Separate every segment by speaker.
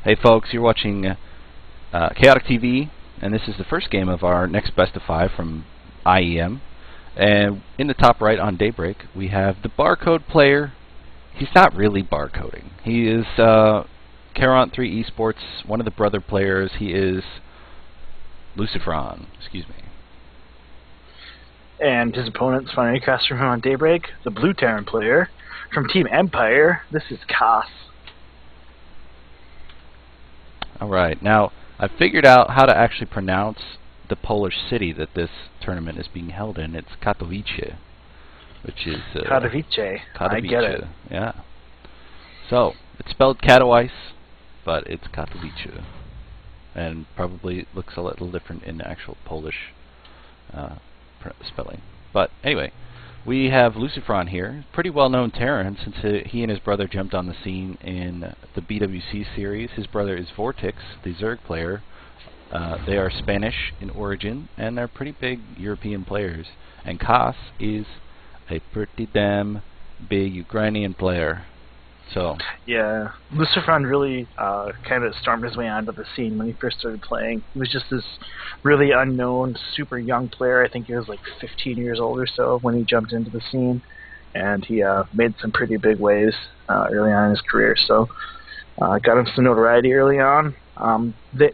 Speaker 1: Hey folks, you're watching Chaotic TV, and this is the first game of our next best of 5 from IEM. And in the top right on Daybreak, we have the barcode player. He's not really barcoding. He is Ro12 Esports, one of the brother players. He is Lucifron, excuse me.
Speaker 2: And his opponent's finally across from him on Daybreak, the Blue Terran player from Team Empire. This is Katowice.
Speaker 1: Alright, now I've figured out how to actually pronounce the Polish city that this tournament is being held in. It's Katowice, which is
Speaker 2: Katowice. I get it.
Speaker 1: Yeah. So it's spelled Katowice, but it's Katowice, and probably looks a little different in the actual Polish spelling. But anyway, we have Lucifron here, pretty well-known Terran since he and his brother jumped on the scene in the BWC series. His brother is Vortex, the Zerg player. They are Spanish in origin, and they're pretty big European players. And Katowice is a pretty damn big Ukrainian player. So
Speaker 2: yeah, Lucifron really kind of stormed his way onto the scene when he first started playing. He was just this really unknown, super young player. I think he was like 15 years old or so when he jumped into the scene, and he made some pretty big waves early on in his career. So got him some notoriety early on.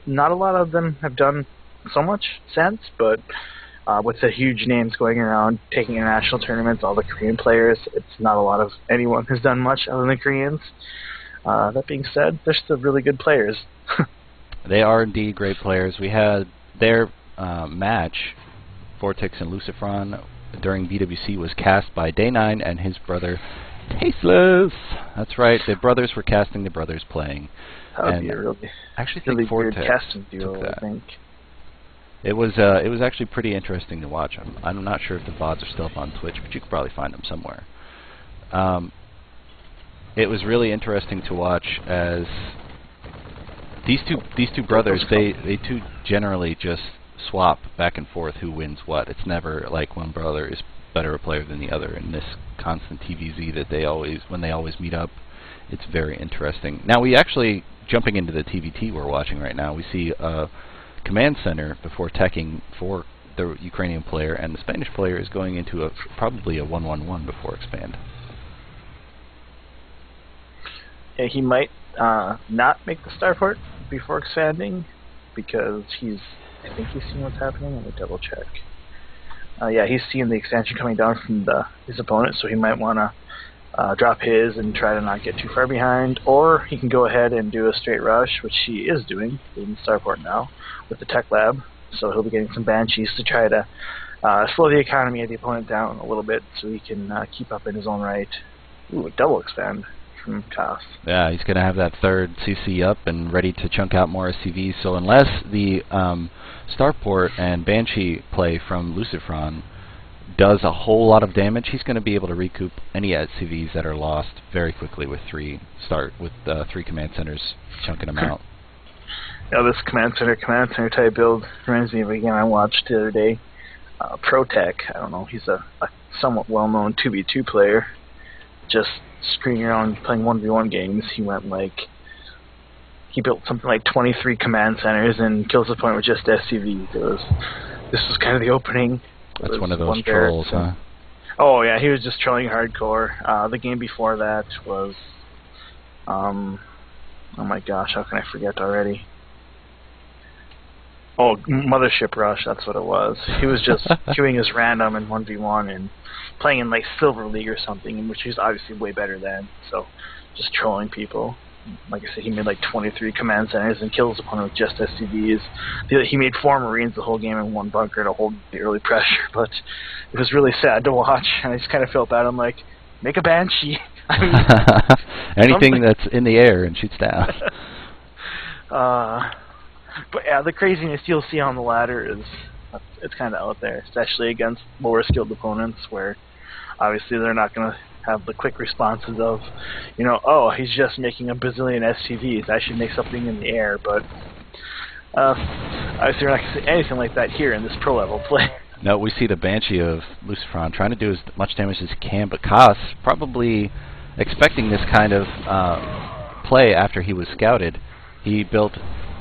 Speaker 2: Not a lot of them have done so much since, but with the huge names going around taking international tournaments, all the Korean players, it's not a lot of anyone who's done much other than the Koreans. That being said, they're still really good players.
Speaker 1: They are indeed great players. We had their match, Vortex and Lucifron, during BWC was cast by Day9 and his brother Tasteless. That's right, the brothers were casting the brothers playing.
Speaker 2: That would be a really,
Speaker 1: actually
Speaker 2: really
Speaker 1: think Vortex
Speaker 2: weird casting duo, I think.
Speaker 1: It was actually pretty interesting to watch. I'm not sure if the VODs are still up on Twitch, but you could probably find them somewhere. It was really interesting to watch as these two brothers, they two generally just swap back and forth who wins what. It's never like one brother is better a player than the other in this constant TVZ that they always meet up. It's very interesting. Now we actually, jumping into the TVT we're watching right now, we see command center before teching for the Ukrainian player, and the Spanish player is going into probably a 1-1-1 before expand.
Speaker 2: Yeah, he might not make the starport before expanding because I think he's seeing what's happening. Let me double check. Yeah, he's seeing the expansion coming down from his opponent, so he might want to drop his and try to not get too far behind, or he can go ahead and do a straight rush, which he is doing in starport now with the tech lab. So he'll be getting some banshees to try to slow the economy of the opponent down a little bit so he can keep up in his own right. Ooh, a double expand from Katowice.
Speaker 1: Yeah, he's going to have that third CC up and ready to chunk out more SCVs. So unless the starport and banshee play from Lucifron does a whole lot of damage, he's going to be able to recoup any SCVs that are lost very quickly with three command centers chunking them out.
Speaker 2: Yeah, this command center type build reminds me of a game I watched the other day. Protech, I don't know, he's a somewhat well-known 2v2 player. Just screwing around playing 1v1 games. He built something like 23 command centers and kills the opponent with just SCVs. This was kind of the opening.
Speaker 1: That's one of those trolls, huh?
Speaker 2: Oh yeah, he was just trolling hardcore. The game before that was, oh my gosh, how can I forget already? Oh, Mothership Rush, that's what it was. He was just queuing as random in 1v1 and playing in like Silver League or something, in which he's obviously way better than. So just trolling people. Like I said, he made like 23 command centers and killed his opponent with just SCVs. He made 4 Marines the whole game in 1 bunker to hold the early pressure, but it was really sad to watch, and I just kind of felt bad. I'm like, make a Banshee. I mean,
Speaker 1: anything that's in the air and shoots down.
Speaker 2: But yeah, the craziness you'll see on the ladder it's kind of out there, especially against lower skilled opponents where obviously they're not going to have the quick responses of, oh, he's just making a bazillion SCVs, I should make something in the air, but obviously we're not going to see anything like that here in this pro level play.
Speaker 1: No, we see the Banshee of Lucifron trying to do as much damage as he can, but Katowice probably expecting this kind of play after he was scouted. He built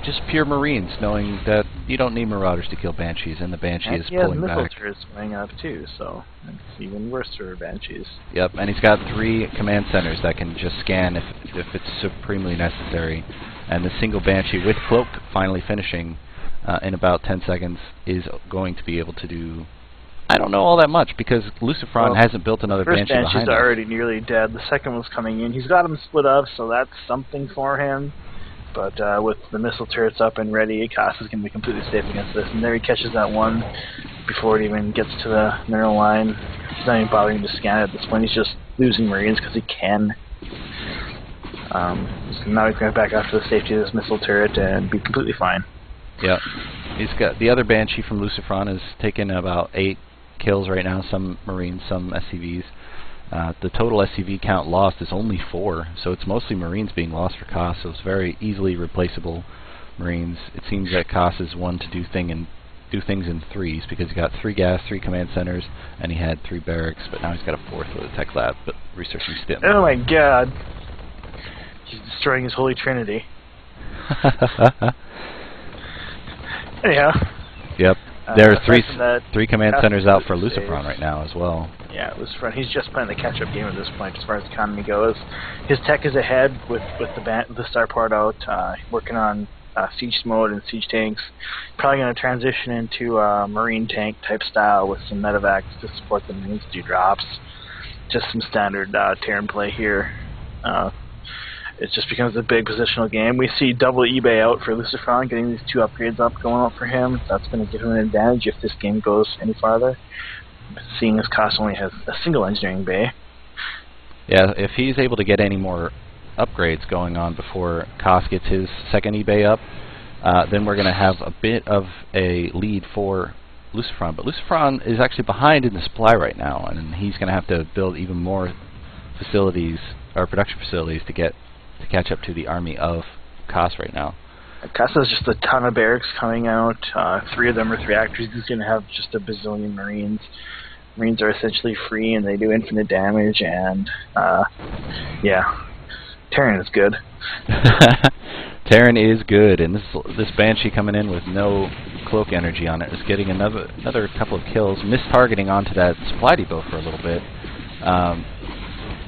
Speaker 1: just pure Marines, knowing that you don't need Marauders to kill Banshees, and the Banshee is pulling back.
Speaker 2: He has missile turrets going up too, so it's even worse for Banshees.
Speaker 1: Yep, and he's got 3 command centers that can just scan if it's supremely necessary. And the single Banshee with Cloak finally finishing in about 10 seconds is going to be able to do, I don't know all that much, because Lucifron hasn't built another Banshee behind him.
Speaker 2: The first Banshee's already nearly dead. The second one's coming in. He's got them split up, so that's something for him. But with the missile turrets up and ready, Katowice is going to be completely safe against this. And there he catches that one before it even gets to the mineral line. He's not even bothering to scan it at this point. He's just losing Marines because he can. So now he's going to back out to the safety of this missile turret and be completely fine.
Speaker 1: Yep. He's got the other Banshee from Lucifron has taken about 8 kills right now, some Marines, some SCVs. The total SCV count lost is only 4, so it's mostly Marines being lost for Katowice, so it's very easily replaceable Marines. It seems that Katowice is one to do things in threes, because he got 3 gas, 3 command centers, and he had 3 barracks, but now he's got a 4th with a tech lab, but researching STIM.
Speaker 2: Oh my god. He's destroying his holy trinity. Anyhow.
Speaker 1: Yep. There are 3 command centers out for Lucifron right now as well.
Speaker 2: Yeah, Lucifron. He's just playing the catch-up game at this point as far as economy goes. His tech is ahead with the starport out, working on siege mode and siege tanks. Probably going to transition into marine tank type style with some medevacs to support the Marines do drops. Just some standard Terran play here. It just becomes a big positional game. We see double eBay out for Lucifron, getting these 2 upgrades up going up for him. That's going to give him an advantage if this game goes any farther, seeing as Katowice only has a single engineering bay.
Speaker 1: Yeah, if he's able to get any more upgrades going on before Katowice gets his second eBay up, then we're going to have a bit of a lead for Lucifron. But Lucifron is actually behind in the supply right now, and he's going to have to build even more facilities, or production facilities, to catch up to the army of Katowice right now.
Speaker 2: Katowice has just a ton of barracks coming out. 3 of them are 3 reactors. He's going to have just a bazillion Marines. Marines are essentially free, and they do infinite damage, and yeah, Terran is good.
Speaker 1: Terran is good, and this Banshee coming in with no cloak energy on it is getting another couple of kills, mis-targeting onto that supply depot for a little bit.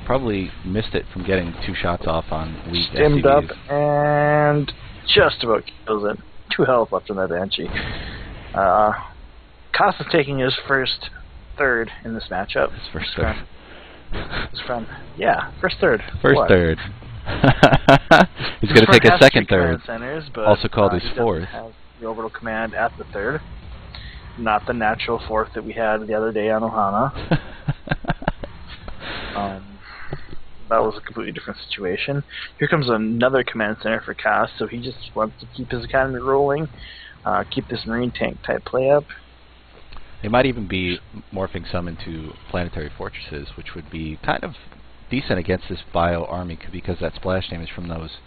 Speaker 1: Probably missed it from getting 2 shots off on weak
Speaker 2: Stimmed
Speaker 1: SCVs.
Speaker 2: up and just about kills it. 2 health left on that Banshee. Katowice is taking his first third in this matchup.
Speaker 1: His first third.
Speaker 2: His friend. Yeah, first third.
Speaker 1: First third. He's going to take a second third,
Speaker 2: centers, but,
Speaker 1: also called his 4th.
Speaker 2: Has the orbital command at the 3rd, not the natural 4th that we had the other day on Ohana. That was a completely different situation. Here comes another command center for Katowice, so he just wants to keep his economy rolling, keep this marine tank type play up.
Speaker 1: They might even be morphing some into planetary fortresses, which would be kind of decent against this bio army, because that splash damage from those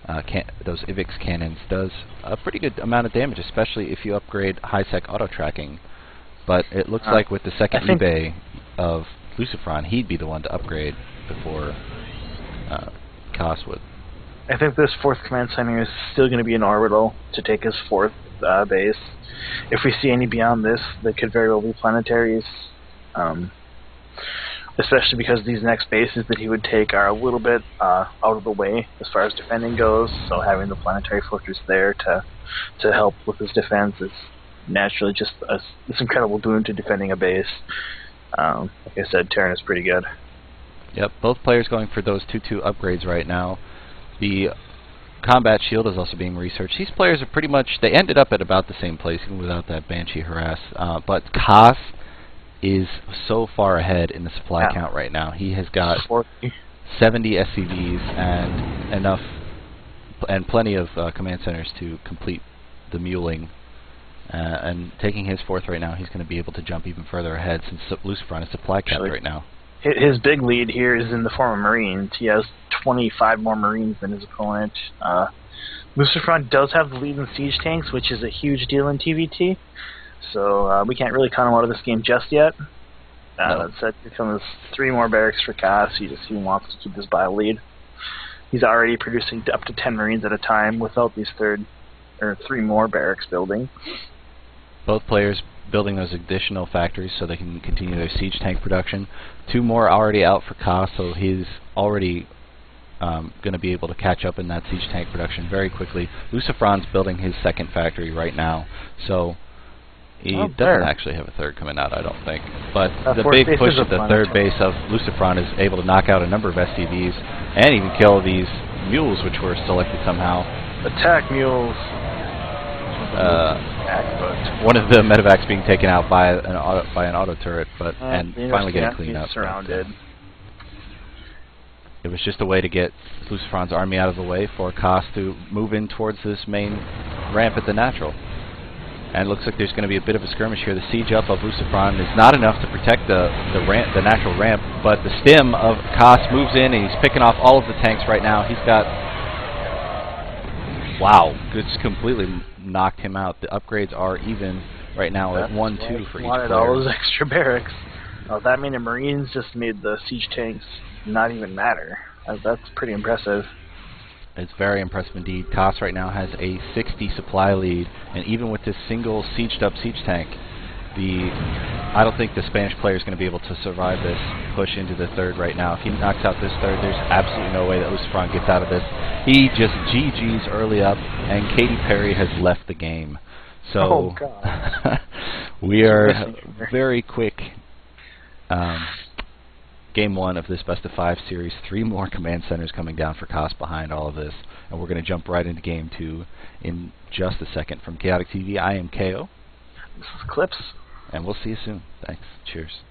Speaker 1: IVX cannons does a pretty good amount of damage, especially if you upgrade high-sec auto-tracking. But it looks like with the second eBay of Lucifron, he'd be the one to upgrade before Katowice would.
Speaker 2: I think this 4th command center is still going to be an orbital to take his 4th base. If we see any beyond this, they could very well be planetaries. Especially because these next bases that he would take are a little bit out of the way as far as defending goes, so having the planetary fortress there to help with his defense is naturally just this incredible boon to defending a base. Like I said, Terran is pretty good.
Speaker 1: Yep, both players going for those 2-2 upgrades right now. The combat shield is also being researched. These players are pretty much, they ended up at about the same place even without that Banshee harass. But Katowice is so far ahead in the supply count right now. He has got 70 SCVs and plenty of command centers to complete the muling. And taking his 4th right now, he's going to be able to jump even further ahead, since Lucifron is supply capped right now.
Speaker 2: His big lead here is in the form of Marines. He has 25 more Marines than his opponent. Lucifron does have the lead in siege tanks, which is a huge deal in TVT. So we can't really count him out of this game just yet.
Speaker 1: No.
Speaker 2: That said, here comes 3 more barracks for Katowice. He wants to keep this bio lead. he's already producing up to 10 Marines at a time without these 3 more barracks building.
Speaker 1: Both players building those additional factories so they can continue their siege tank production. 2 more already out for Koss, so he's already going to be able to catch up in that siege tank production very quickly. Lucifron's building his 2nd factory right now, so he doesn't actually have a 3rd coming out, I don't think. But the big push at the 3rd base of Lucifron is able to knock out a number of SCVs and even kill these mules, which were selected somehow.
Speaker 2: Attack mules.
Speaker 1: One of the medevacs being taken out by an auto turret, and finally getting cleaned up.
Speaker 2: Surrounded.
Speaker 1: It was just a way to get Lucifron's army out of the way for Koss to move in towards this main ramp at the natural. And it looks like there's going to be a bit of a skirmish here. The siege up of Lucifron is not enough to protect the natural ramp, but the stem of Koss moves in and he's picking off all of the tanks right now. He's got... Wow, just completely knocked him out. The upgrades are even right now at 1-2 for each player.
Speaker 2: All those extra barracks. That many Marines just made the siege tanks not even matter. That's pretty impressive.
Speaker 1: It's very impressive indeed. Koss right now has a 60 supply lead, and even with this single sieged up siege tank, I don't think the Spanish player is going to be able to survive this push into the 3rd right now. If he knocks out this 3rd, there's absolutely no way that Lucifron gets out of this. He just GG's early up, and Katy Perry has left the game. So we are very quick. Game 1 of this best-of-5 series. 3 more command centers coming down for Koss behind all of this, and we're going to jump right into Game 2 in just a second. From Chaotic TV, I am KO.
Speaker 2: This is Clips.
Speaker 1: And we'll see you soon. Thanks. Cheers.